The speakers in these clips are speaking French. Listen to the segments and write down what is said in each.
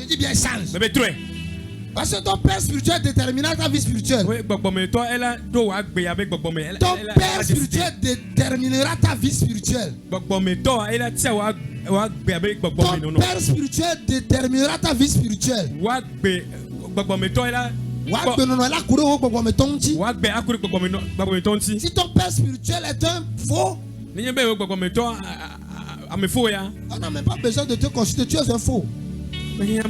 dis bien change. Mais trop. Parce que ton père spirituel déterminera ta vie spirituelle. Oui, toi elle a do agbe avec gbogbo me. Ton père spirituel déterminera ta vie spirituelle. Gbogbo me toi elle a tia wa agbe avec gbogbo me non. Ton père spirituel déterminera ta vie spirituelle. Wa agbe gbogbo me toi elle a Wagbe non la kuro gbogbo me tonti. Wa agbe akuri gbogbo me tonti. Si ton père spirituel est un faux, Ni be gbogbo me toi a me faux ya. on n'a même pas besoin de te consulter, tu es un faux. Les gens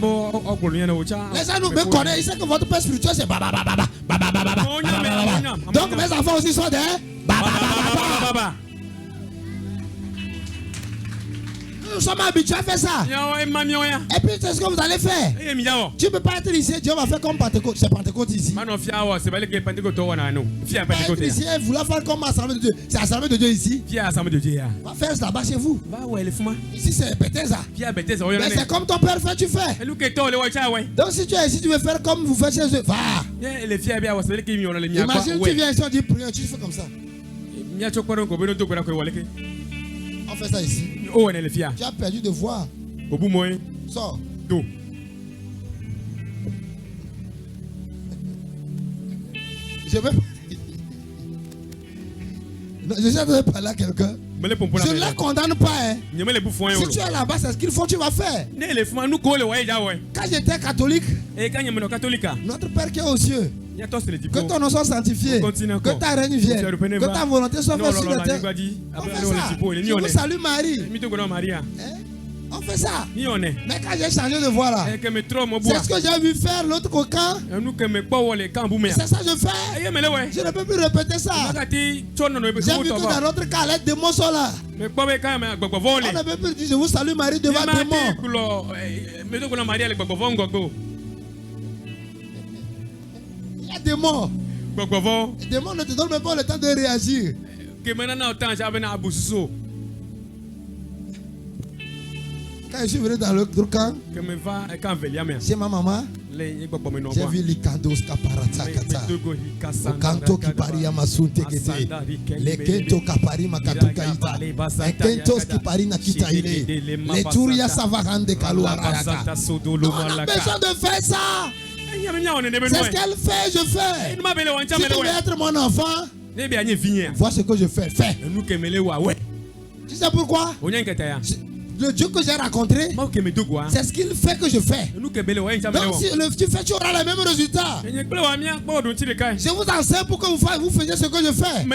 nous me connaissent, ils savent que votre père spirituel c'est baba. Donc mes enfants aussi sont des baba. Nous sommes habitués à faire ça. Et puis c'est ce que vous allez faire. Tu ne peux pas être ici, Dieu va faire comme Pentecôte. C'est Pentecôte ici. Pas être ici et vouloir faire comme Assemblée de Dieu. C'est Assemblée de Dieu ici. Va faire ça là-bas chez vous. Ici c'est Bethesda. Mais c'est comme ton père fait, tu fais. Donc si tu es ici, tu veux faire comme vous faites chez eux. Va. Imagine tu viens ici, on dit prière, tu fais comme ça. On fait ça ici. Tu as perdu de voir. Sors. Je vais. Je sais de parler à quelqu'un. Je ne les condamne pas. Hein. Si tu es là-bas, c'est ce qu'il faut, tu vas faire. Quand j'étais catholique, notre Père qui est aux cieux, que ton nom soit sanctifié, que ta règne vienne, que ta volonté soit faite sur la terre. On fait ça. Je vous salue Marie. On fait ça. Mais quand j'ai changé de voix là, c'est ce que j'ai vu faire l'autre coquin. C'est ça que je fais. Je ne peux plus répéter ça. J'ai vu que dans l'autre cas, les démons sont là. On ne peut plus dire je vous salue Marie devant les démons. Il y a des démons. Les démons ne te donnent même pas le temps de réagir. Quand je suis venu dans l'autre camp, chez ma maman, j'ai vu les cantos caparata kata. Le canto qui parie à ma sunte kete. Les kento kapari makatuka ita. Les kentos qui parie nakita ile. Les touria savarande kaluaraka. On a besoin de faire ça. C'est ce qu'elle fait, je fais. Si tu veux être mon enfant, vois ce que je fais. Fais. Tu sais pourquoi? Le Dieu que j'ai rencontré, c'est ce qu'il fait que je fais. Donc si tu fais, tu auras le même résultat. Je vous enseigne pour que vous fassiez ce que je fais.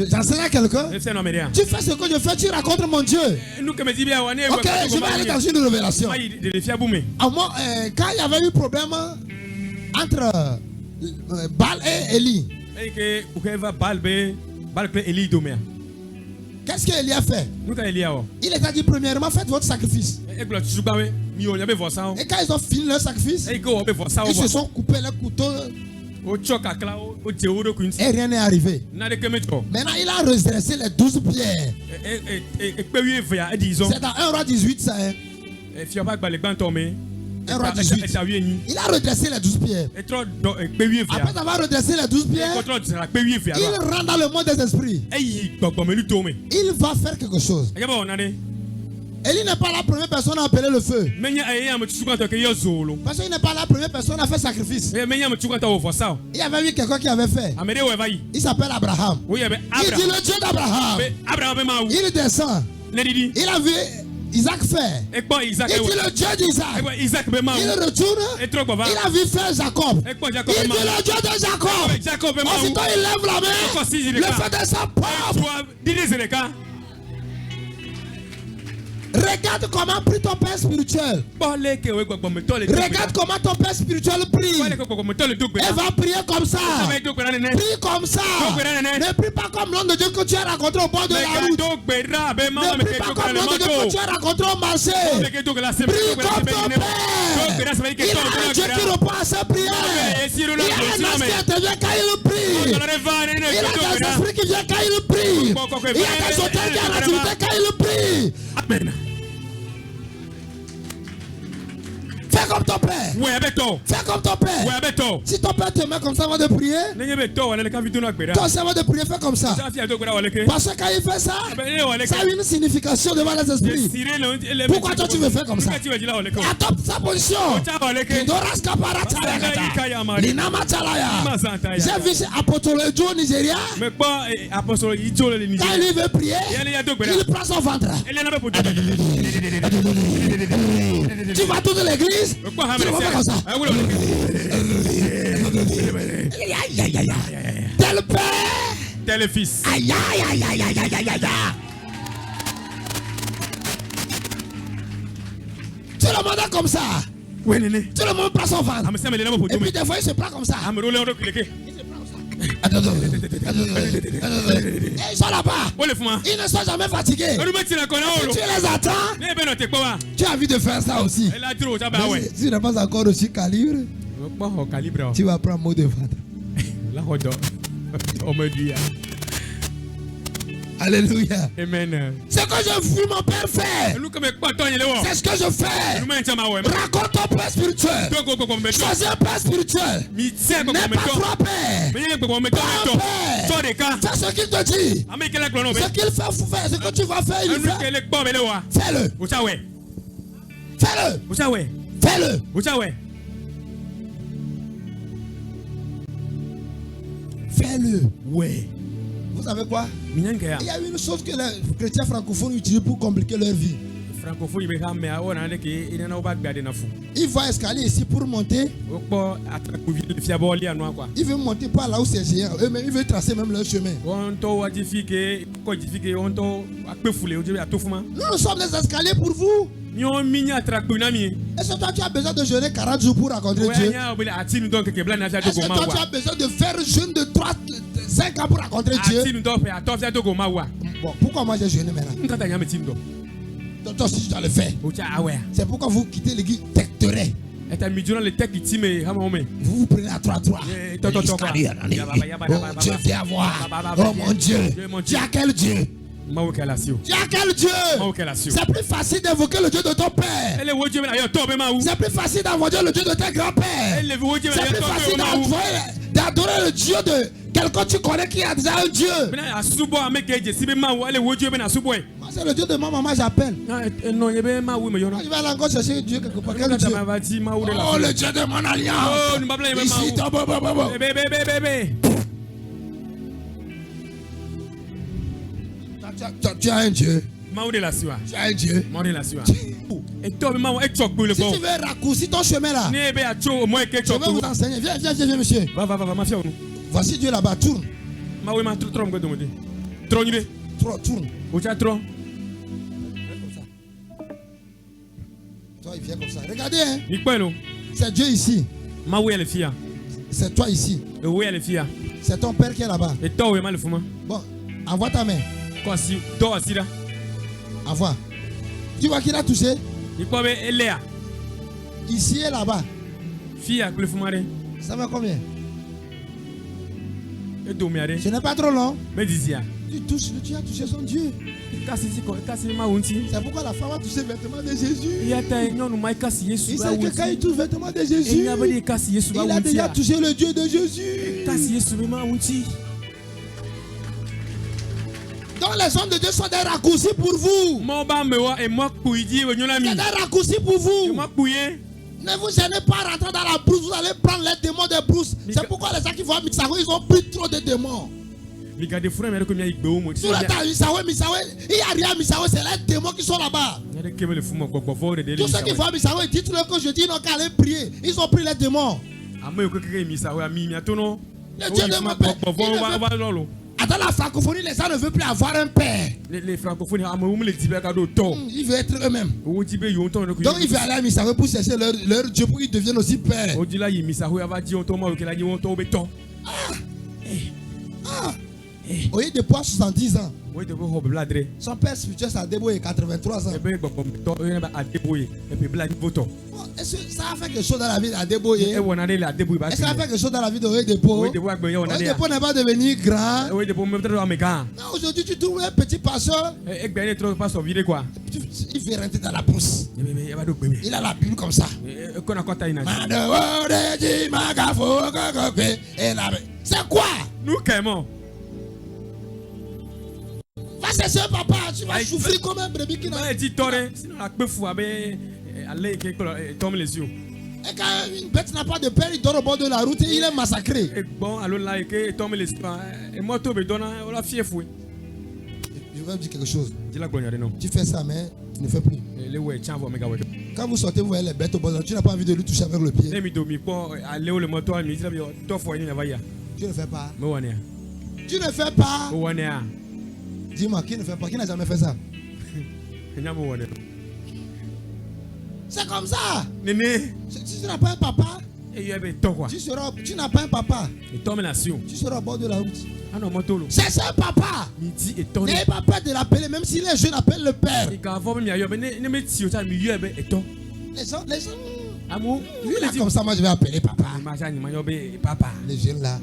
J'enseigne à quelqu'un. Tu fais ce que je fais, tu rencontres mon Dieu. Ok, je vais aller dans une révélation. Quand il y avait eu problème entre Baal et Élie, qu'est-ce qu'Élie a fait? Il les a dit premièrement, faites votre sacrifice. Et quand ils ont fini leur sacrifice, ils se sont coupés les couteaux. Et rien n'est arrivé. Maintenant, il a redressé les 12 pierres. C'est dans 1 roi 18 ça. Hein? 1 roi 18. Il a redressé les 12 pierres. Après avoir redressé les 12 pierres, il rentre dans le monde des esprits. Il va faire quelque chose. Élie n'est pas la première personne à appeler le feu. Parce qu'il n'est pas la première personne à faire sacrifice. Il y avait eu quelqu'un qui avait fait. Il s'appelle Abraham. Il dit le Dieu d'Abraham. Il descend. Il a vu Isaac fait. Il dit le Dieu d'Isaac. Il retourne. Il a vu faire Jacob. Il dit le Dieu de Jacob. Aussitôt il lève la main. Le feu de sa pomme. Regarde comment prie ton père spirituel. Regarde comment ton père spirituel prie. Elle va prier comme ça. Prie comme ça. Ne prie pas comme l'homme de Dieu que tu as rencontré au bord de la route. Ne prie pas comme l'homme de Dieu que tu as rencontré au marché. Prie comme ton père. Il a un Dieu qui répond à ses prières. Il a un ange qui intervient quand il prie. Il a des esprits qui viennent quand il prie. Il y a des hôtels qui ont l'activité quand il prie. Amen. Fais comme ton père. Fais comme ton père. Si ton père te met comme ça avant de prier, toi aussi avant de prier, fais comme ça. Parce que quand il fait ça, ça a une signification devant les esprits. Pourquoi toi tu veux faire comme ça? Attends sa position. J'ai vu Apostole Joe au Nigeria. Quand il veut prier, il prend son ventre. Tu vas toute l'église, tu ne vas pas comme ça. Tel père, tel fils. Aïe aïe aïe aïe aïe aïe aïe aïe. Tout le monde est comme ça. Tout le monde prend son ventre. Et puis des fois il se prend comme ça. Ils sont là-bas. Ils ne sont jamais fatigués. Tu les attends. Tu as envie de faire ça aussi. Si tu n'es pas encore aussi calibre, tu vas prendre mot de ventre. Alléluia. Amen. C'est ce que je vis mon père faire. C'est ce que je fais. Raconte ton père spirituel. Choisis un père spirituel. N'aie pas trois pères. Fais ce qu'il te dit. Ce qu'il fait, ce que tu vas faire, il fait. Fais-le. Fais-le. Fais-le. Fais-le. Ouais. Vous savez quoi? Il y a une chose que les chrétiens francophones utilisent pour compliquer leur vie. Ils vont escalier ici pour monter. Ils veulent monter par là où c'est géant. Eux-mêmes, ils veulent tracer même leur chemin. Nous sommes des escaliers pour vous. Est-ce que toi tu as besoin de jeûner 40 jours pour rencontrer Dieu? Est-ce que toi tu as besoin de faire un jeûne de 5 ans pour rencontrer Dieu? Bon, pourquoi moi j'ai jeûné maintenant? Toi aussi tu dois le faire. C'est pourquoi vous quittez l'église tectorée. Vous vous prenez à 3-3. Oh Dieu, viens voir. Oh mon Dieu. Tu as quel Dieu? Tu as quel Dieu? C'est plus facile d'invoquer le Dieu de ton père. C'est plus facile d'invoquer le Dieu de tes grands-pères. C'est plus facile d'adorer le Dieu de quelqu'un que tu connais qui a déjà un Dieu. Moi c'est le Dieu de ma maman j'appelle. Je vais aller encore chercher Dieu quelque part. Quel Dieu? Oh le Dieu de mon alliance. Ici tu as un Dieu. Tu as un Dieu. Si tu veux raccourcir ton chemin là, je vais vous enseigner. Viens, monsieur. Voici Dieu là-bas. Tourne. Tourne. Toi, il vient comme ça. Regardez, hein. C'est Dieu ici. C'est toi ici. C'est ton père qui est là-bas. Bon, envoie ta main. Envoie. Tu vois qu'il a touché? Ici et là-bas. Ça va combien? Ce n'est pas trop long. Tu as touché son Dieu. C'est pourquoi la femme a touché le vêtement de Jésus. Il sait que quand il touche le vêtement de Jésus, il a déjà touché le Dieu de Jésus. Donc les hommes de Dieu sont des raccourcis pour vous. C'est des raccourcis pour vous. Ne vous gênez pas à rentrer dans la brousse. Vous allez prendre les démons des brousses. C'est pourquoi les gens qui vont à Mitsaho, ils ont pris trop de démons. Sur le temps, Mitsaho, il n'y a rien à Mitsaho, c'est les démons qui sont là-bas. Tous ceux qui vont à Mitsaho, dites-leur que je dis non qu'à aller prier. Ils ont pris les démons. Le Dieu de mon père. Dans la francophonie, les gens ne veulent plus avoir un père. Les francophones, ils veulent être eux-mêmes. Donc ils veulent aller à Mitsaho pour chercher leur Dieu pour qu'ils deviennent aussi pères. Au lieu de poids 70 ans. Son père spirituel s'est débrouillé 83 ans. Est-ce que ça a fait quelque chose dans la vie d'Adeboye? Est-ce que ça a fait quelque chose dans la vie de Oyedepo? Oyedepo n'est pas devenu grand. Non, aujourd'hui tu trouves un petit pasteur. Il fait rentrer dans la pousse. Il a la Bible comme ça. C'est quoi? Nous qu'aimons. Va chercher papa, tu vas souffrir comme un brebis qui n'a. Et quand une bête n'a pas de père, il dort au bord de la route et il est massacré. Je vais vous dire quelque chose. Tu fais ça, mais tu ne fais plus. Quand vous sortez, vous voyez les bêtes au bord de la route, tu n'as pas envie de lui toucher avec le pied. Tu ne fais pas. Tu ne fais pas. Dis-moi, qui ne fait pas? Qui n'a jamais fait ça? C'est comme ça. Si tu n'as pas un papa, tu n'as pas un papa. Tu seras au bord de la route. C'est un papa. N'ayez pas peur de l'appeler, même si les jeunes appellent le père. Les gens, là, comme ça, moi je vais appeler papa. Les jeunes là.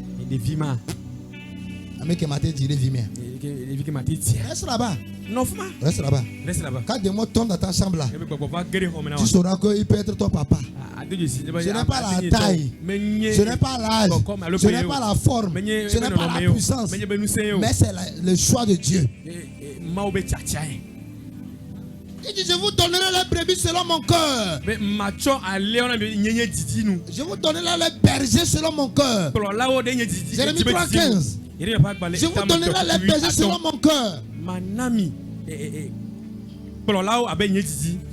Reste là-bas. Reste là-bas. Quand des mots tombent dans ta chambre là, tu sauras qu'il peut être ton papa. Ce n'est pas la taille, ce n'est pas l'âge, ce n'est pas la forme, ce n'est pas la puissance, mais c'est le choix de Dieu. Il dit, je vous donnerai les brebis selon mon cœur. Je vous donnerai les bergers selon mon cœur. Jérémie 3:15. Je vous donnerai les bergers selon mon cœur.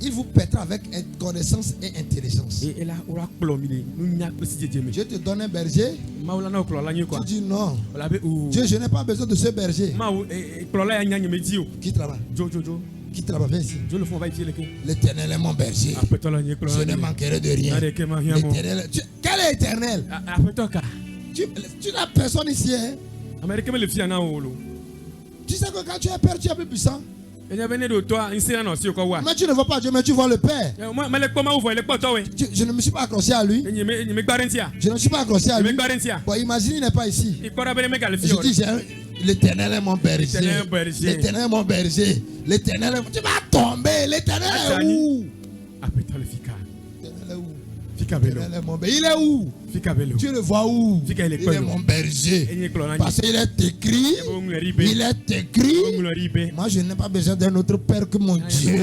Il vous pètera avec connaissance et intelligence. Je te donne un berger. Tu dis non. Dieu, je n'ai pas besoin de ce berger. Quitte là-bas. Quitte là-bas, viens ici. L'Éternel est mon berger. Je ne manquerai de rien. Quel est éternel? Tu n'as personne ici. Hein? Tu sais que quand tu es père, tu es plus puissant. Mais tu ne vois pas Dieu, mais tu vois le Père. Je ne me suis pas accroché à lui. Je ne me suis pas accroché à lui. Bon, imagine, il n'est pas ici. Je dis, l'Éternel est mon berger. L'Éternel est mon berger. L'Éternel est... Tu vas tomber. L'Éternel est où? Il est où? Tu le vois où? Il est mon berger. Parce qu'il est écrit. Il est écrit. Moi je n'ai pas besoin d'un autre père que mon Dieu.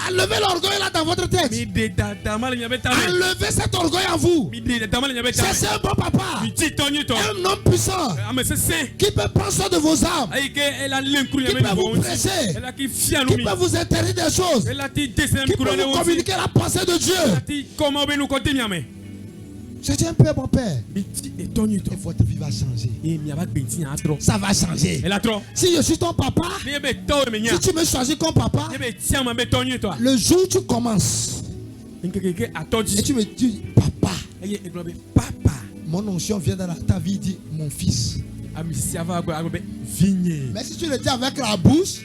Enlevez l'orgueil là dans votre tête. Enlevez cet orgueil en vous. C'est un bon papa. Un homme puissant. Qui peut prendre soin de vos âmes. Qui peut vous presser. Qui peut vous interdire des choses. Qui peut vous communiquer la pensée de Dieu. C'est un père, mon père. Et votre vie va changer. Ça va changer. Si je suis ton papa, si tu me choisis comme papa, le jour où tu commences et tu me dis papa, mon onction vient dans ta vie, dit mon fils. Mais si tu le dis avec la bouche,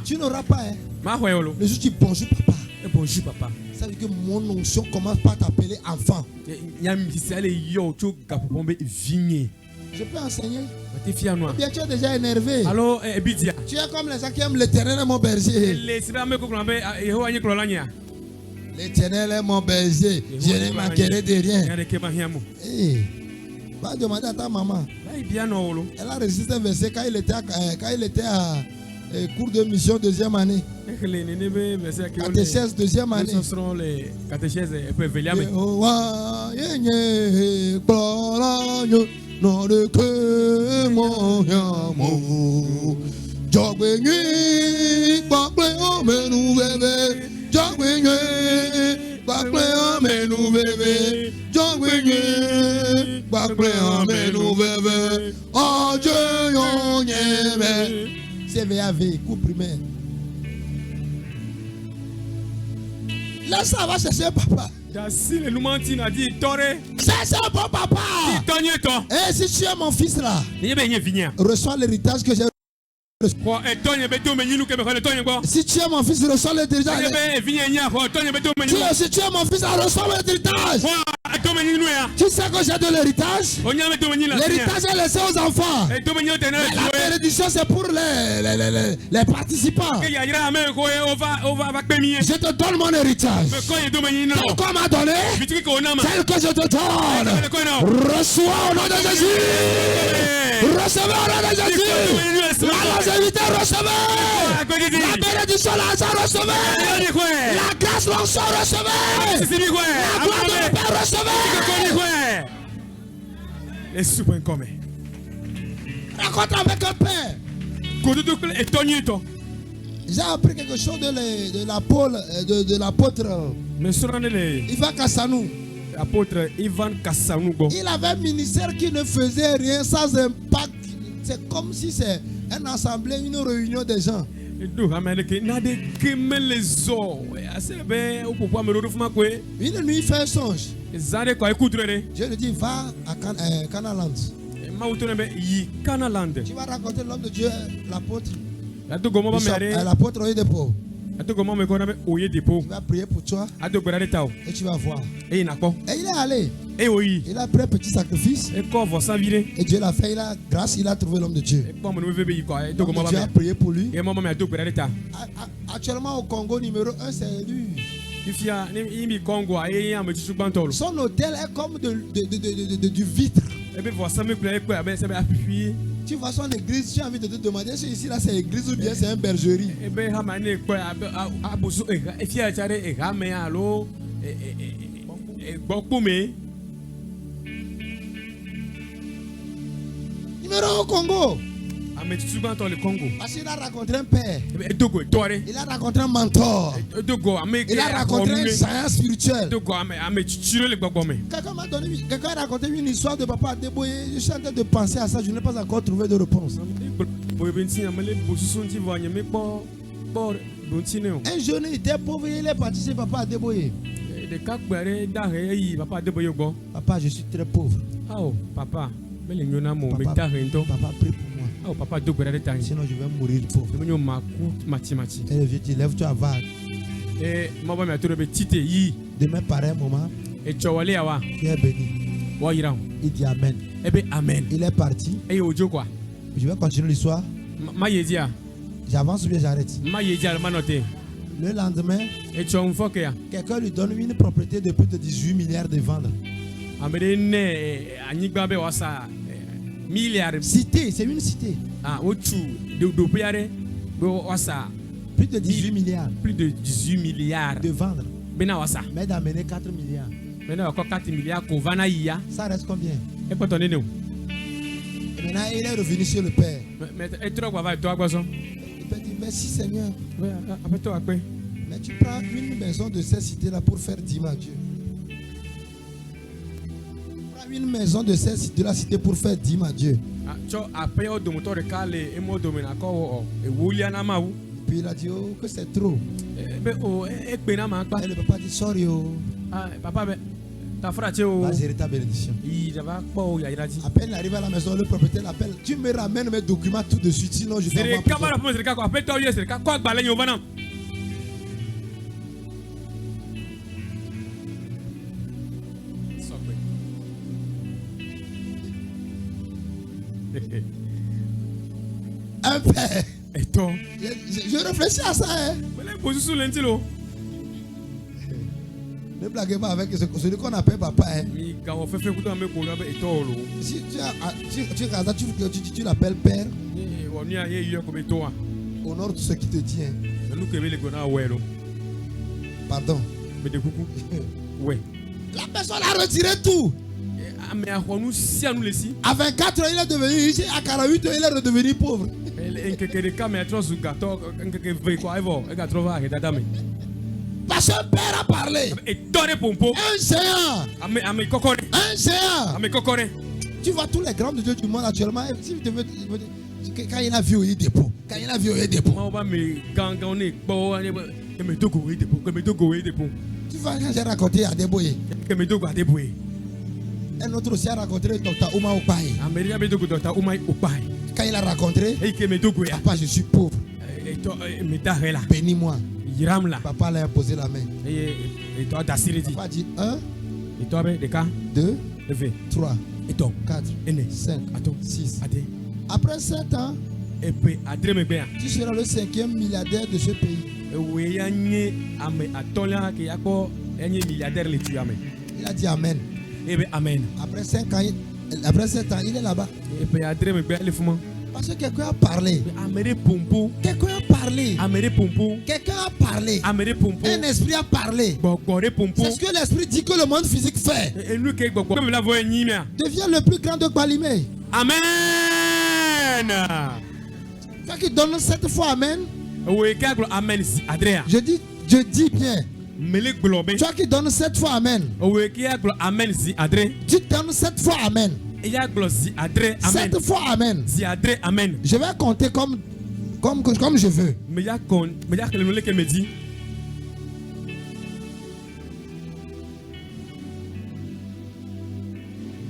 tu n'auras pas. Hein. Le jour où tu dis bonjour papa. Bonjour papa. Ça veut dire que mon onction commence par t'appeler enfant. Je peux enseigner. Ou bien tu es déjà énervé. Tu es comme les gens qui aiment l'Éternel est mon berger. L'Éternel est mon berger. Je ne manquerai de rien. Va demander à ta maman. Elle a résisté un verset quand il était à cours de mission deuxième année. Catéchèse deuxième année. Ce seront les catéchèses un peu véliamées. CVAV, cours primaire. Là, ça va chercher papa. C'est un bon papa. Et si tu es mon fils là, reçois l'héritage que j'ai. Si tu es mon fils, reçois l'héritage. Si tu es mon fils, reçois l'héritage. Tu sais que j'ai de l'héritage. L'héritage est laissé aux enfants. Mais la bénédiction c'est pour les participants. Je te donne mon héritage. Tel qu'on m'a donné, tel que je te donne. Reçois au nom de Jésus. Recevez au nom de Jésus. La longévité, recevez. La bénédiction, l'argent, recevez. La grâce, l'onction, recevez. La gloire de le Père, recevez. Les super commun. Rencontre avec un père. J'ai appris quelque chose de l'apôtre Ivan Kassanou. Il avait un ministère qui ne faisait rien sans impact. C'est comme si c'est une assemblée, une réunion des gens. Il une nuit fait un songe. Je lui dis va à Canaland. Tu vas raconter l'homme de Dieu, l'apôtre. L'apôtre Oyedepo. Tu vas prier pour toi et tu vas voir. Et il est allé. Il a pris un petit sacrifice. Et Dieu l'a fait. Il a grâce, il a trouvé l'homme de Dieu. Donc Dieu a prié pour lui. Actuellement au Congo, numéro 1, c'est lui. Son hôtel est comme du vitre. Tu vois son église, tu as envie de te demander si ici là c'est église ou bien c'est une bergerie. Numéro au Congo. Parce qu'il a rencontré un père. Il a rencontré un mentor. Il a rencontré un science spirituel. Quelqu'un a raconté une histoire de papa Adeboye. Je suis en train de penser à ça. Je n'ai pas encore trouvé de réponse. Un jeune était pauvre. Il est parti chez papa Adeboye. Papa, je suis très pauvre. Oh, papa. Papa, prie pour moi. Oh, papa, sinon je vais mourir pauvre. Et le vieux dit, lève-toi, va. Demain, pareil moment, tu es béni. Il dit Amen. Il est parti. Je vais continuer l'histoire. J'avance ou bien j'arrête. Le lendemain, quelqu'un lui donne une propriété de plus de 18 milliards de vendre. Cité, c'est une cité. Plus de 18 milliards. Plus de 18 milliards de vendre. Mais d'amener 4 milliards. Ça reste combien? Et maintenant il est revenu sur le père. Il peut dire merci Seigneur. Mais tu prends une maison de cette cité là pour faire dîme à Dieu. Une maison de la cité pour faire dîme à Dieu. Puis il a dit oh, que c'est trop. Et le papa dit sorry oh. Va gérer ta bénédiction. À peine il arrive à la maison, le propriétaire l'appelle. Tu me ramènes mes documents tout de suite, sinon je vais un père. Et toi? Je réfléchis à ça. Hein? Ne blaguez pas avec celui qu'on appelle papa. Hein? Si tu l'appelles père, honore tout ce qui te tient. Pardon. La personne a retiré tout. À 24 ans, il est devenu riche. À 48 ans, il est redevenu pauvre. Parce qu'un père a parlé. Un géant. Un géant. Tu vois tous les grands de Dieu du monde actuellement. Quand il a vu Oyedepo, Quand il a vu des ponts. Tu vas quand j'ai raconté à Deboye. Un autre aussi a raconté Dr. Ouma Opaye. Quand il a rencontré, papa, je suis pauvre. Bénis-moi. Papa l'a posé la main. Papa dit 1, 2, 3, 4, 5, 6. Après 7 ans, tu seras le 5e milliardaire de ce pays. Il a dit Amen. Amen. Après 5 ans, après 7 ans, il est là-bas. Parce que quelqu'un a parlé. Quelqu'un a parlé. Quelqu'un a parlé. Un esprit a parlé. C'est ce que l'esprit dit que le monde physique fait. Deviens le plus grand de Balimé. Amen. Toi qui donnes 7 fois Amen. Je dis bien. Toi qui donnes 7 fois Amen. Tu donnes 7 fois Amen. 7 fois Amen. Je vais compter comme je veux.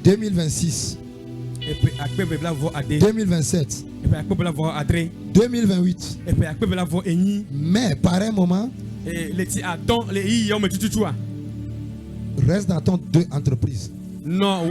2026. 2027. 2028. Mais par un moment, reste dans ton 2 entreprises. Non,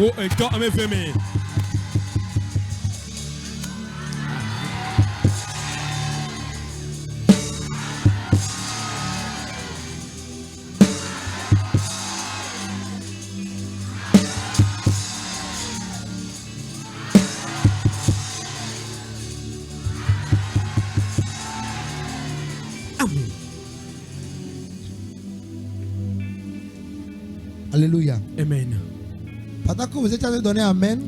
Alléluia. Amen. Pendant que vous êtes en train de donner Amen,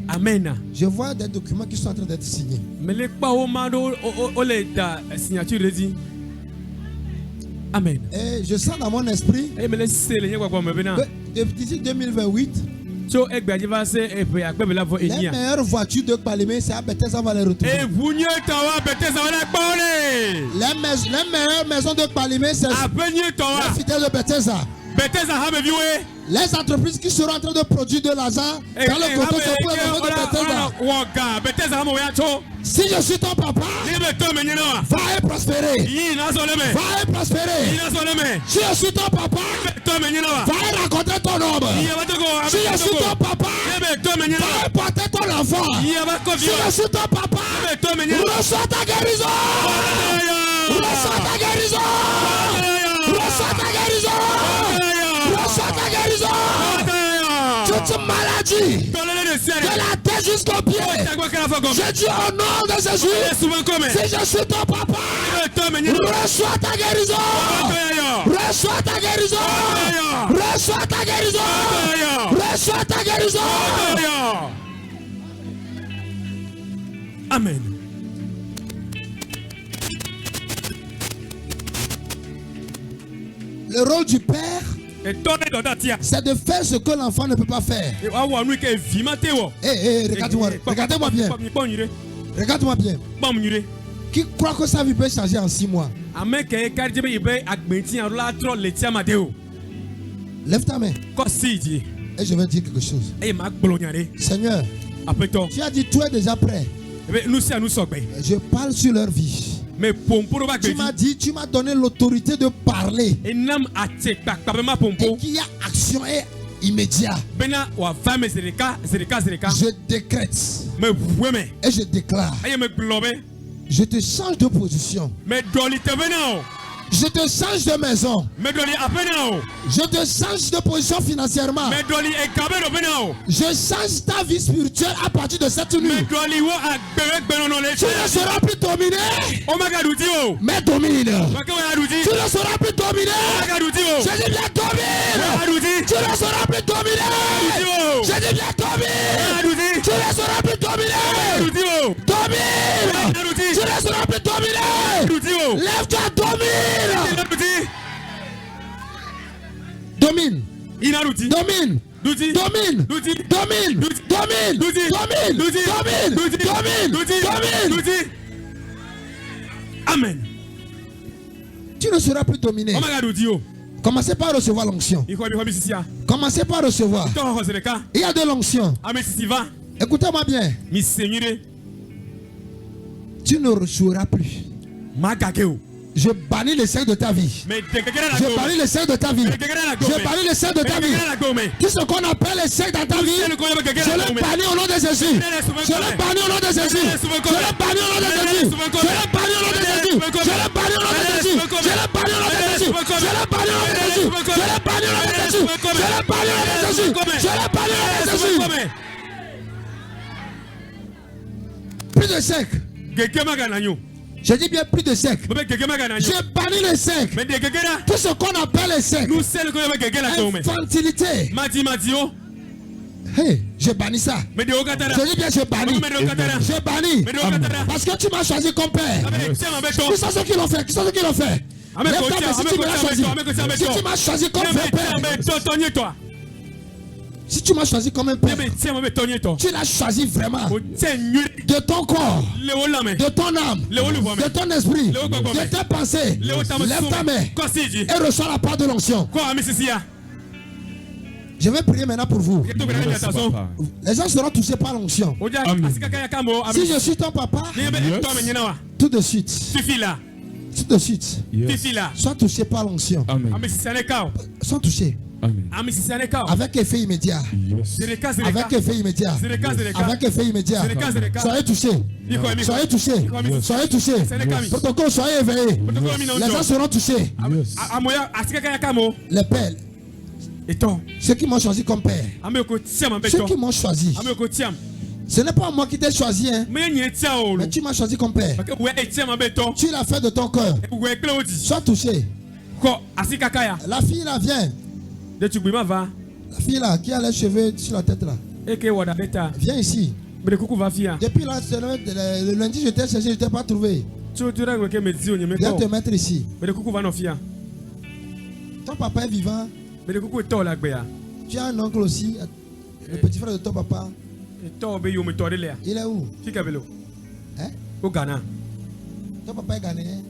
Amen. Je vois des documents qui sont en train d'être signés. Amen. Et je sens dans mon esprit que d'ici 2028, les meilleures voitures de Balimé, c'est à Bethesda, on va les retrouver. Les meilleures maisons de Balimé, c'est les fidèles de Bethesda. Les entreprises qui seront en train de produire de l'argent dans le coton, c'est pour les maisons de Bethesda. Si je suis ton papa, va et prospérer. Va et prospérer. Si je suis ton papa, va et rencontrer ton homme. Si je suis ton papa, va et porter ton enfant. Si je suis ton papa, reçois ta guérison. Reçois ta guérison. Reçois ta guérison. Reçois ta guérison. Toute maladie, de la tête jusqu'au pied, je dis au nom de Jésus, si je suis ton papa, reçois ta guérison. Reçois ta guérison. Reçois ta guérison. Reçois ta guérison. Amen. Le rôle du père, c'est de faire ce que l'enfant ne peut pas faire. Regarde-moi, regardez-moi bien. Regarde-moi bien. Qui croit que sa vie peut changer en 6 mois? Lève ta main. Et je vais dire quelque chose. Seigneur, tu as dit tu es déjà prêt. Je parle sur leur vie. Tu m'as dit, tu m'as donné l'autorité de parler. Et qu'il y a action immédiate. Je décrète. Et je déclare. Je te change de position. Je te change de maison. Je te change de position financièrement. Je change ta vie spirituelle à partir de cette nuit. Tu ne seras plus dominé, mais domine. Tu ne seras plus dominé. Je dis bien domine. Tu ne seras plus dominé. Je dis bien domine. Tu ne seras plus dominé. Domine. Tu ne seras plus dominé. Lève-toi, domine. Domine. Domine. Domine. Domine. Domine. Domine. Domine. Domine. Amen. Tu ne seras plus dominé. Commencez par recevoir l'onction. Commencez par recevoir. Il y a de l'onction. Écoutez-moi bien. Tu ne recevrás plus. Je bannis les cercles de ta vie. Je bannis les cercles de ta vie. Je bannis les cercles de ta vie. Tout ce qu'on appelle les cercles dans ta vie, je le bannis au nom de Jésus. Je le bannis au nom de Jésus. Je le bannis au nom de Jésus. Je le bannis au nom de Jésus. Je le bannis au nom de Jésus. Je le bannis au nom de Jésus. Je le bannis au nom de Jésus. Je le bannis au nom de Jésus. Je le bannis au nom de Jésus. Je le bannis au nom de Jésus. Plus de cercles. Je dis bien plus de cercles. Je bannis les cercles. Tout ce qu'on appelle les cercles. Infantilité. Hey, je bannis ça. Je dis bien je bannis. Je bannis. Parce que tu m'as choisi comme père. Qui sont ceux qui l'ont fait? Qui sont ceux qui l'ont fait? Si tu m'as choisi comme père. Si tu m'as choisi comme un père, tu l'as choisi vraiment de ton corps, de ton âme, de ton esprit, de tes pensées. Lève ta main et reçois la part de l'onction. Je vais prier maintenant pour vous. Les gens seront touchés par l'onction. Si je suis ton papa, tout de suite. Tout de suite. Sois touché par l'onction. Sois touché. Avec effet immédiat. Avec effet immédiat. Avec effet immédiat. Soyez touchés. Soyez touchés. Soyez touchés. Protocole, soyez éveillés. Les gens seront touchés. Les pères. Ceux qui m'ont choisi comme père. Ceux qui m'ont choisi. Ce n'est pas moi qui t'ai choisi, hein. Mais tu m'as choisi comme père. Tu l'as fait de ton cœur. Sois touché. La fille là vient. La fille là qui a les cheveux sur la tête là. Viens ici. Depuis là, le lundi je t'ai cherché, je ne t'ai pas trouvé. Viens te mettre ici. Ton papa est vivant. Tu as un oncle aussi, le petit frère de ton papa. Il est où? Hein? Au Ghana. Ton papa est ghanéen.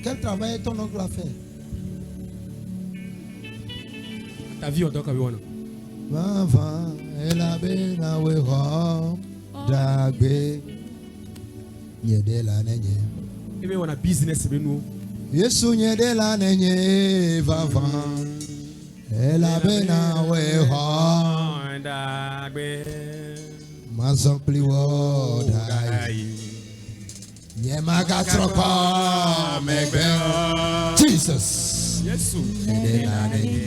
Quel travail ton oncle a fait? Ta vie en tant qu'avion. On a business avec nous. Yesu nyede la nenye vava ela bena we ho mazon pliwo dai nyema gatropa megbe Jesus Yesu nyede la nenye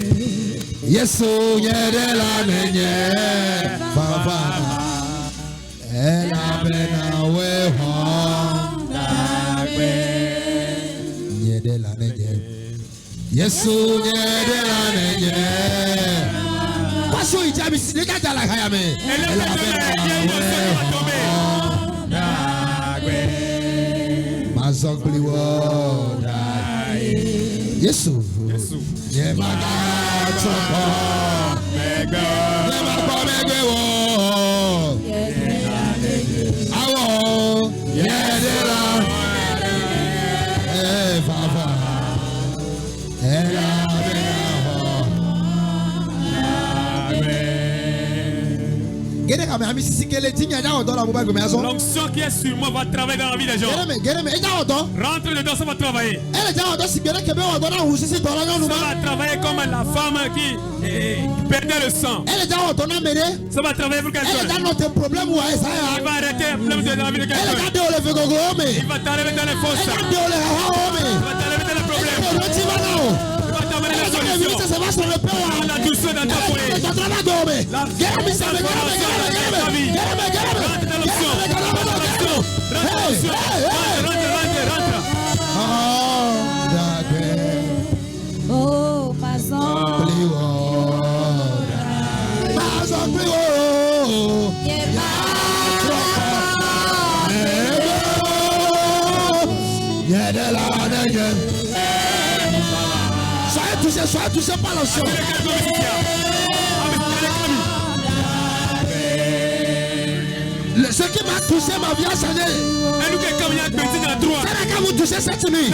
Yesu nyede la nenye vava ela bena we ho de la neige. Yesu de la neige. Passion itabi si neka dala kaya me. Mazongli wo dai. Yesu. Yemaga choko. Yemaga mege wo. Awo. Yedela. L'onction qui est sur moi va travailler dans la vie des gens. Rentre dedans, ça va travailler. Ça va travailler comme la femme qui perdait le sang. Ça va travailler pour quelqu'un. Il va arrêter le problème de la vie de quelqu'un. Il va t'arriver dans les fosses. Il va t'arriver dans les problèmes. Il va t'amener la solution. La douceur dans ta foyer. La vie. Rentre dans l'option. Rentre. Oh, soyez touché par l'onction. Ce qui m'a touché ma vie a changé. C'est là quand vous touchez cette nuit.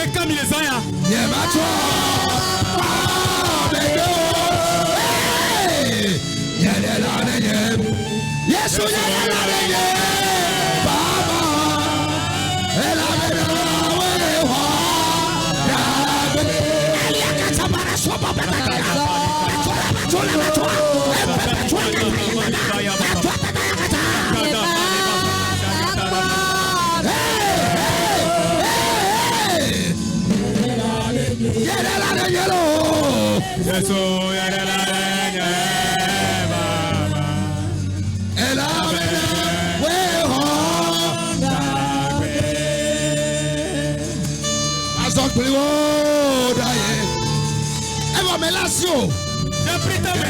J'ai pris ta main.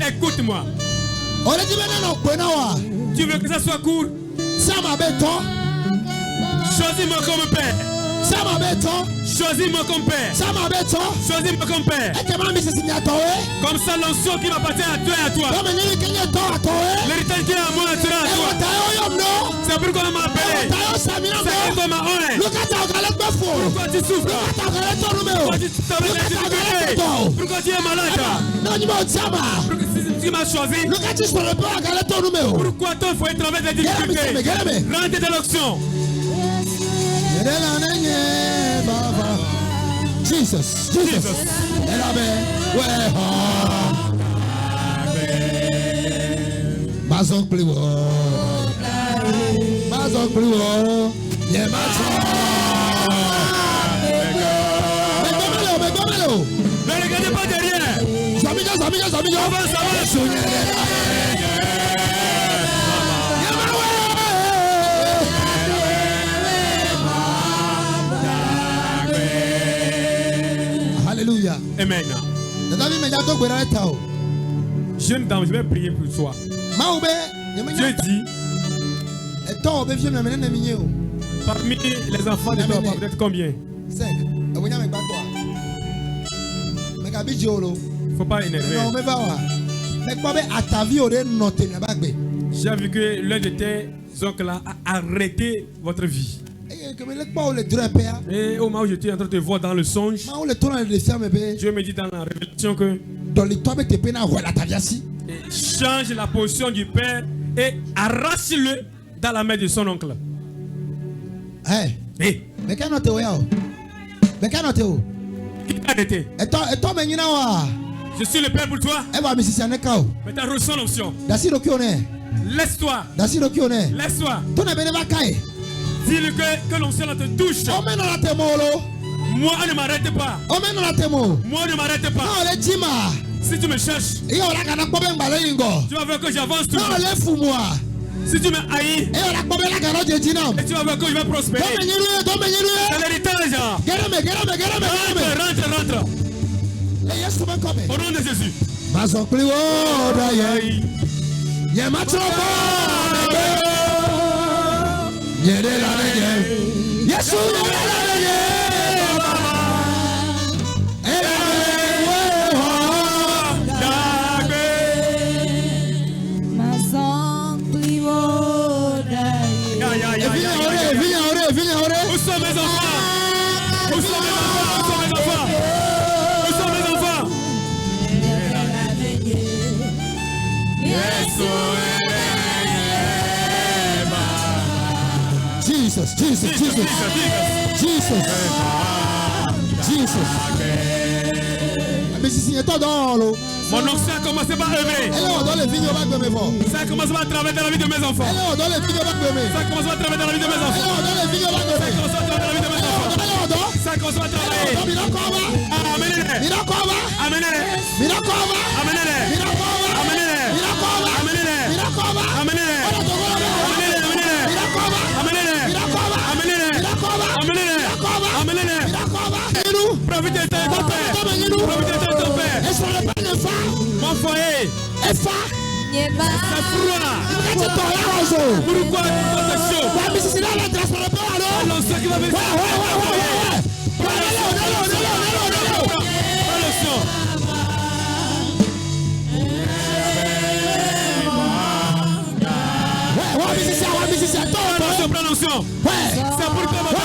Écoute-moi. Tu veux que ça soit court? Choisis-moi comme père. Choisis-moi comme père. Choisis-moi comme père. Comme ça, l'onction qui m'appartient à toi et à toi. L'héritage qui est à moi sera à toi. C'est pourquoi on m'a appelé. C'est pourquoi on m'a honné. Pourquoi tu souffres? Pourquoi tu t'amènes la difficulté? Pourquoi tu es malade? Tu m'as choisi. Pourquoi ton foyer traverse des difficultés? Rentre de l'onction. Jesus. Mazon plus haut. Yeah, ne regardez pas derrière. Alléluia. Amen. Jeune dame, je vais prier pour toi. Dieu dit, parmi les enfants de toi, peut-être combien? 5. Il ne faut pas énerver. J'ai vu que l'un de tes oncles a arrêté votre vie. Et au moment où j'étais en train de te voir dans le songe, Dieu me dit dans la révélation que change la position du père et arrache-le dans la main de son oncle. Hey. Qui t'a arrêté? Je suis le père pour toi. Mais t'as reçu l'option. Laisse-toi. Laisse-toi. Dis-lui que l'onction te touche. Moi, ne m'arrête pas. Moi, ne m'arrête pas. Si tu me cherches, tu vas voir que j'avance toujours. Si tu me haïs, et tu vas voir que je vais prospérer. C'est l'héritage. Rentre. Au nom de Jésus. Où sont mes enfants? Mon onction a commencé par œuvrer. Ça a commencé par travailler dans la vie de mes enfants. Ça a commencé par travailler dans la vie de mes enfants. Ça a commencé par travailler. Profitez de ton père. Mon foyer. C'est froid. Pourquoi c'est chaud? L'onction qui va venir. Prends l'onction. C'est pour toi, papa.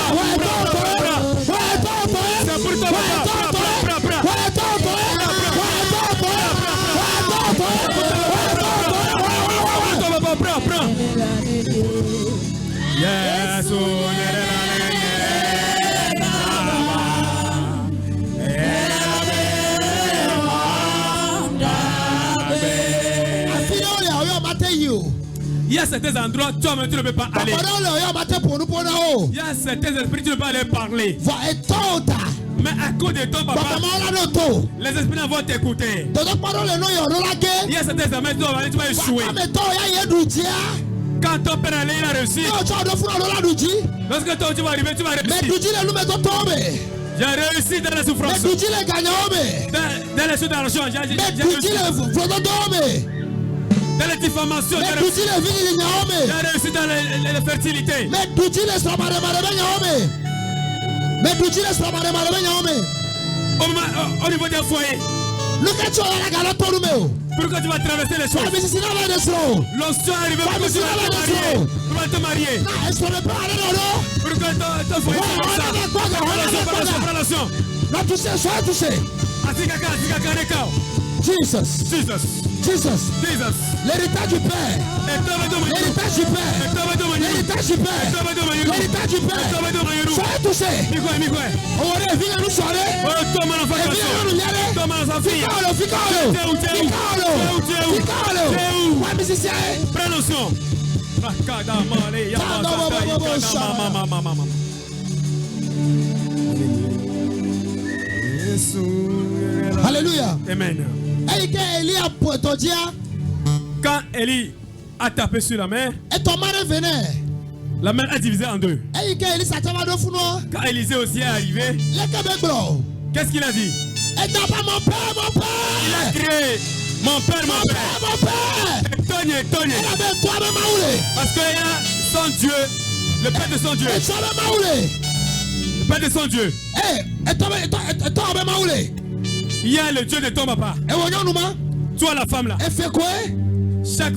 C'est pour toi, papa. Prends. Yes, il y a certains endroits, toi-même tu ne peux pas aller. Il y a certains esprits, tu ne peux pas aller parler. Mais à cause de ton papa, les esprits vont t'écouter. Il y a certains amis, tu vas échouer. Quand ton père allait, il a réussi. Lorsque toi tu vas arriver, tu vas réussir. J'ai réussi dans la souffrance. Dans les choses d'argent, j'ai réussi. Dans les diffamations, j'ai réussi dans les fertilités. Au niveau des foyers. Pourquoi tu vas traverser les choses? L'onction est arrivée pour que tu vas te marier. Pourquoi ton foyer est comme ça? Jesus. L'héritage du Père. L'héritage du Père. L'héritage du Père. L'héritage du Père. Soyez touchés. On va venir nous soirée. Prends l'onction. Alléluia. Amen. Quand Élie a tapé sur la mer, la mer a divisé en deux. Quand Élisée aussi est arrivé, qu'est-ce qu'il a dit? Il a crié, mon père. Étonné. Parce qu'il y a son Dieu, le Père de son Dieu. Le Père de son Dieu. Il y a le Dieu de ton papa. Toi la femme là. Chaque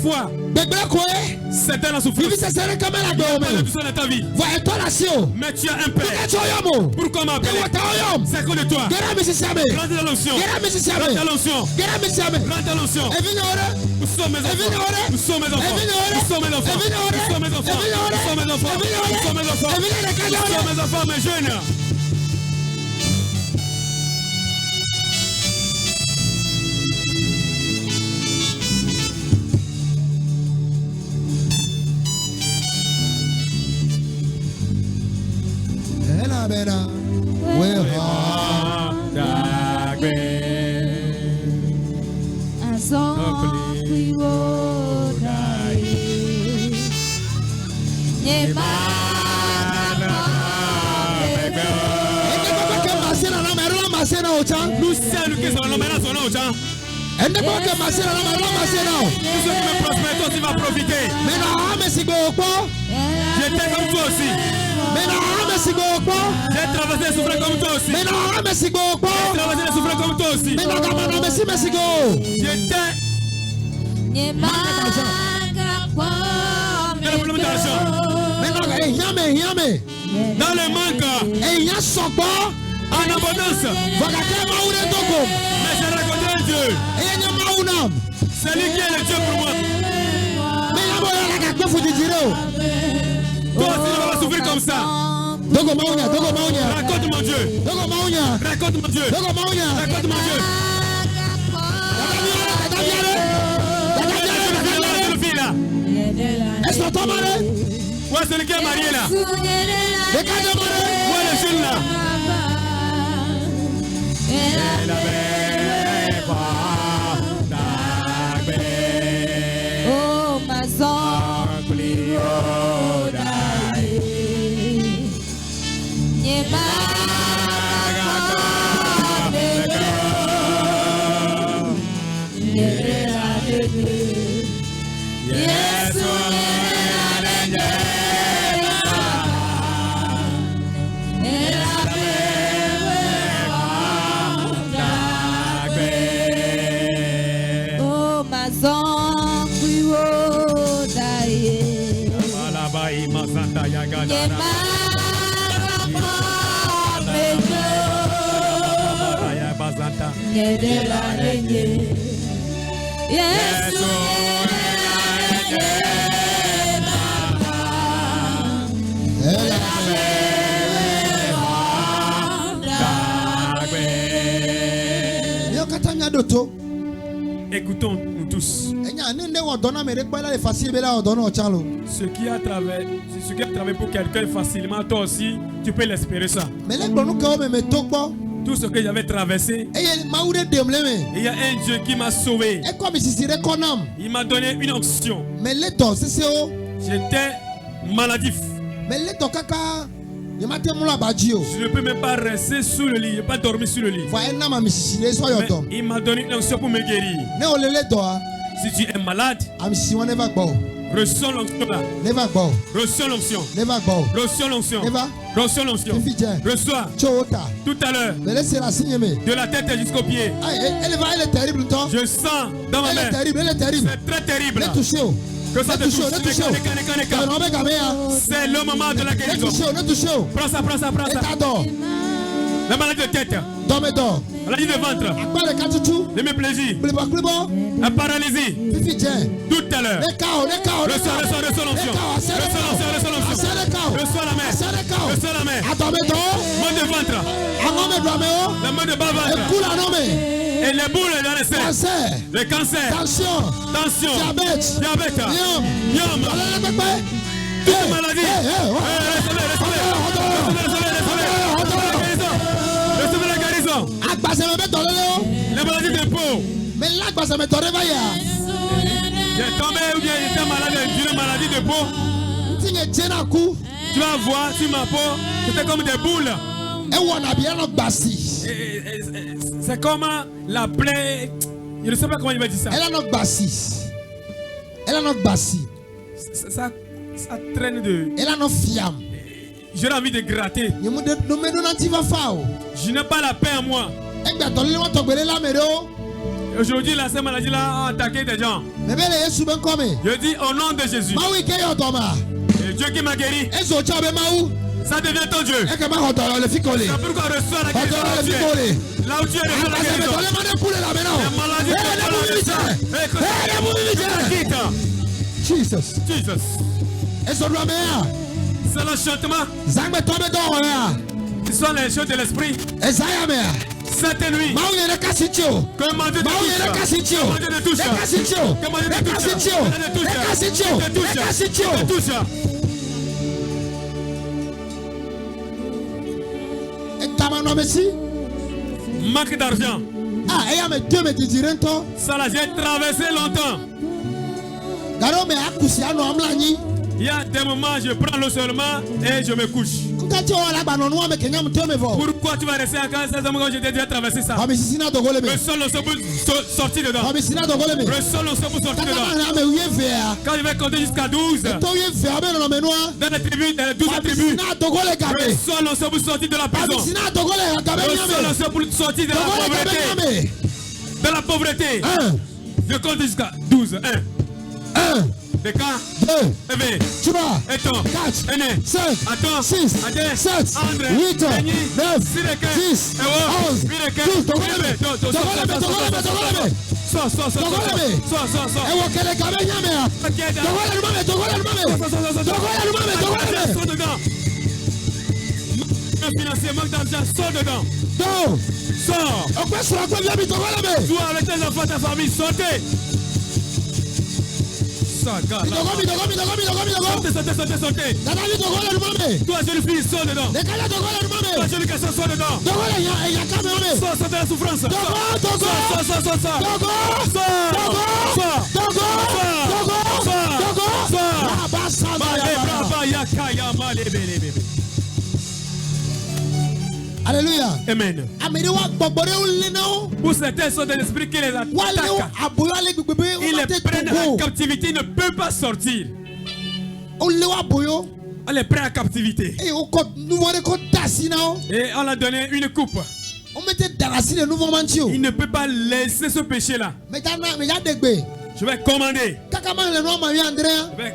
fois c'est dans la souffrance. C'est dans ta vie. Mais tu as un père. Pourquoi m'appeler? C'est à cause de toi. Rentre dans l'onction. Nous sommes mes enfants, mes jeunes. Nous sommes qui sont l'hommage au nom. Tout ce qui me prospère, toi tu vas profiter. J'étais comme toi aussi. J'ai traversé les souffrances comme toi aussi. J'ai traversé les souffrances comme toi aussi. J'étais. Dans le problème d'argent. Dans le manque. En abondance. Mais j'ai rencontré un Dieu. C'est lui qui est le Dieu pour moi. Toi aussi tu vas souffrir comme ça. Raconte mon Dieu. Raconte mon Dieu. Est-ce que tu as marié? Où est celui qui est marié là? Où est le jeune là? Oh, ma Écoutons nous tous. Ce qui a travaillé pour quelqu'un facilement, toi aussi, tu peux l'espérer ça. Tout ce que j'avais traversé, il y a un Dieu qui m'a sauvé. Il m'a donné une onction. J'étais maladif. Je ne peux même pas rester sous le lit, je ne peux pas dormir sur le lit. Mais il m'a donné une onction pour me guérir. Si tu es malade, reçois l'onction là. Reçois l'onction. Reçois l'onction. Reçois l'onction. Reçois. Tout à l'heure, de la tête jusqu'au pied. Je sens dans ma main. C'est très terrible. Que ça te touche. C'est le moment de la guérison. Prends ça. La maladie de tête. La maladie de ventre. Les mêmes plaisirs. La paralysie. Tout à l'heure. Reçois l'onction. Reçois la main. Main de ventre. La main de bas ventre. Et les boules dans les seins. Le cancer. Tension. Diabète. Yom. Toute maladie. Recevez la guérison. Les maladies de peau. J'ai tombé ou bien j'étais malade d'une maladie de peau. Tu vas voir sur ma peau, c'était comme des boules. C'est comme la plaie. Je ne sais pas comment il va dire ça. Ça traîne de. J'ai envie de gratter. Je n'ai pas la paix en moi. Aujourd'hui, la cette maladie-là a attaqué des gens. Je dis au nom de Jésus. Et Dieu qui m'a guéri. Ça devient ton Dieu. C'est pourquoi reçois la guérison. Là où tu es, reçois la guérison. Jesus. C'est l'enchantement. Ce sont les choses de l'esprit. Cette nuit, comment Dieu te touche. Manque d'argent. Ça là, j'ai traversé longtemps. Il y a des moments, je prends l'eau seulement et je me couche. Pourquoi tu vas rester à casa quand je t'ai déjà traversé ça? Reçois l'onction pour sortir dedans. Reçois l'onction pour sortir dedans. Quand je vais compter jusqu'à 12, dans les tribus, dans les 12 tribus, reçois l'onction pour sortir de la prison. Reçois l'onction pour sortir de la pauvreté. De la pauvreté. Je compte jusqu'à 12. 1. De quand? 2, 3, 4, 5, 6, 7, 8, 9, 10, 11, 12, manque d'argent, sors dedans. Sors. Toi avec tes enfants, ta famille, sortez. Sortez. Toi, jeune fille, sors dedans. Toi, jeune garçon, sors dedans. Sors de la souffrance. Alléluia. Amen. Pour certains sont de l'esprit qui les attaquent. Ils les prennent en captivité, ils ne peuvent pas sortir. On les prend en captivité. Et on leur a donné une coupe. Il ne peut pas laisser ce péché-là. Je vais commander. Je vais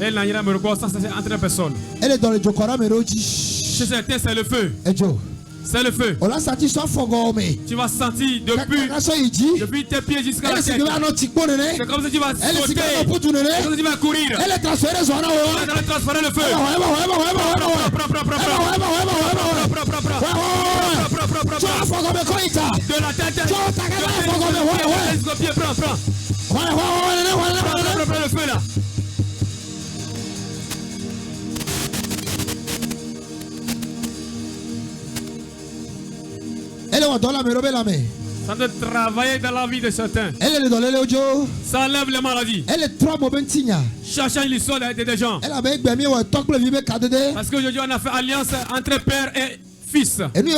Elle c'est entre personnes. Elle est dans le Jokora Meroji. Chez certains, c'est le feu. C'est le feu. On l'a senti sans fogomé. Tu vas sentir depuis tes pieds jusqu'à la tête. C'est comme si tu vas sauter. C'est comme si tu vas courir. Elle est transférée. Elle est transférée le feu. De la tête. Jusqu'au pied, prends. Prends le feu là. Elle est dans la main. Ça doit travailler dans la vie de certains. Elle est dans les audio. Ça enlève les maladies. Elle est trop mauvaise. Cherchant l'histoire des gens. Elle a bien parce qu'aujourd'hui on a fait alliance entre père et fils. Et nous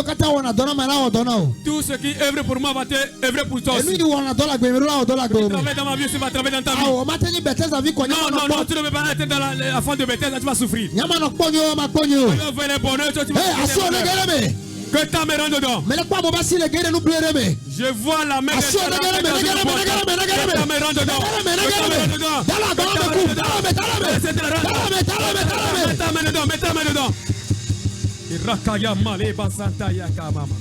tout ce qui œuvre pour moi va te œuvrer pour toi aussi. Tu travailles dans ma vie, tu vas travailler dans ta vie. Non, tu ne peux pas être dans la fente de Bethesda, tu vas souffrir. Tu vas faire le bonheur, tu vas souffrir. Que ta main rentre dedans. Je vois la main de ta main rentre dedans. Mets ta main dedans. Irakaya male basanta ya kamama.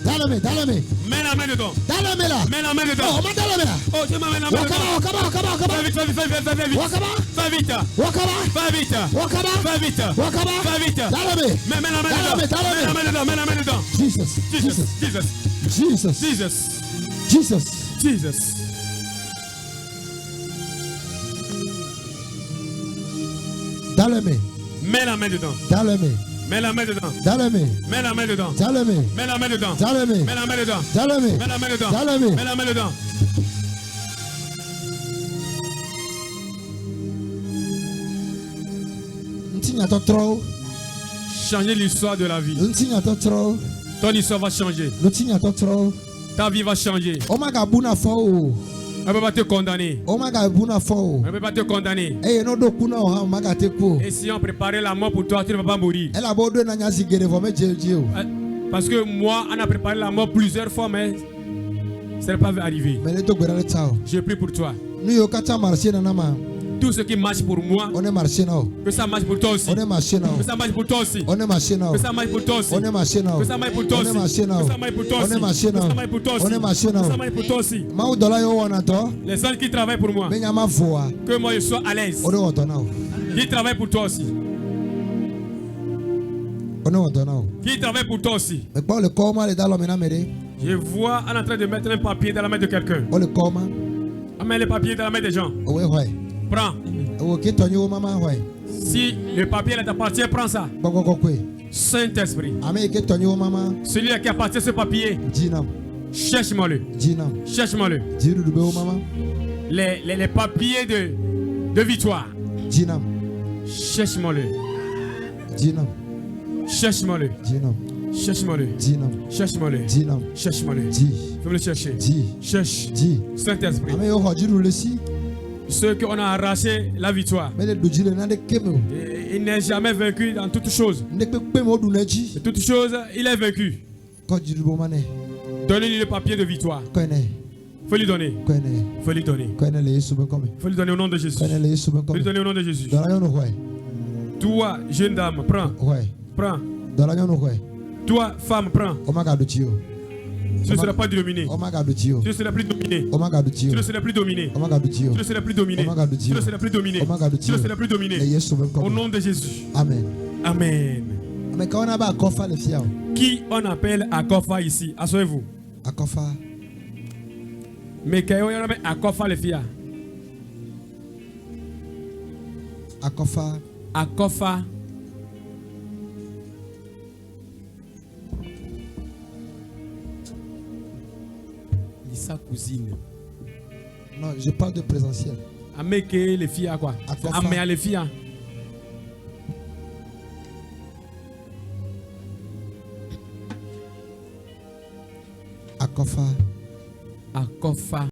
Mets la main dedans. Mets la main dedans. Oh, tu m'as mis la main dedans. Va vite. Mets la main dedans. Jesus. Mets la main dedans. Mets la main dedans. Mets la main dedans. Mets la main dedans. Mets la main dedans. Mets la main dedans. Mets la main dedans. Changer l'histoire de la vie. Ton histoire va changer. Ta vie va changer. On ne peut pas te condamner. On ne peut pas te condamner. Et si on préparait la mort pour toi, tu ne vas pas mourir. Parce que moi, on a préparé la mort plusieurs fois, mais ça n'est pas arrivé. Je prie pour toi. Tout ce qui marche pour moi, que ça marche pour toi aussi. Que ça marche pour toi aussi. Que ça marche pour toi aussi. Que ça marche pour toi aussi. Que ça marche pour toi aussi. Que ça marche pour toi aussi. Que ça marche pour toi aussi. Les gens qui travaillent pour moi, que moi je sois à l'aise. Qui travaillent pour toi aussi. Qui travaille pour toi aussi. Je vois en train de mettre un papier dans la main de quelqu'un. On met le papier dans la main des gens. Prends. Si le papier t'appartient, prends ça. Saint-Esprit. Celui qui appartient à ce papier, cherche-moi-le. Cherche-moi-le. Les papiers de victoire. Cherche-moi-le. Cherche-moi-le. Cherche-moi-le. Cherche-moi-le. Cherche-moi-le. Faut me le chercher. Cherche. Saint-Esprit. Ceux qui ont arraché la victoire. Il n'est jamais vaincu dans toutes choses. De toutes choses, il est vaincu. Donnez-lui le papier de victoire. Faut lui donner. Faut lui donner. Faut lui donner au nom de Jésus. Faut lui donner au nom de Jésus. Toi, jeune dame, prends. Prends. Toi, femme, prends. Tu ne seras pas dominé. Tu ne seras plus dominé. Tu ne seras plus dominé. Tu ne seras plus dominé. Tu ne seras plus dominé. Tu ne seras plus dominé. Au nom de Jésus. Amen. Amen. Qui on appelle Akofa ici? Asseyez-vous. Akofa. Mais qui on appelle Akofa les filles? Akofa. Akofa. Sa cousine. Non, je parle de présentiel. Ameke les filles à quoi? Amé les filles. Akofa. Akofa.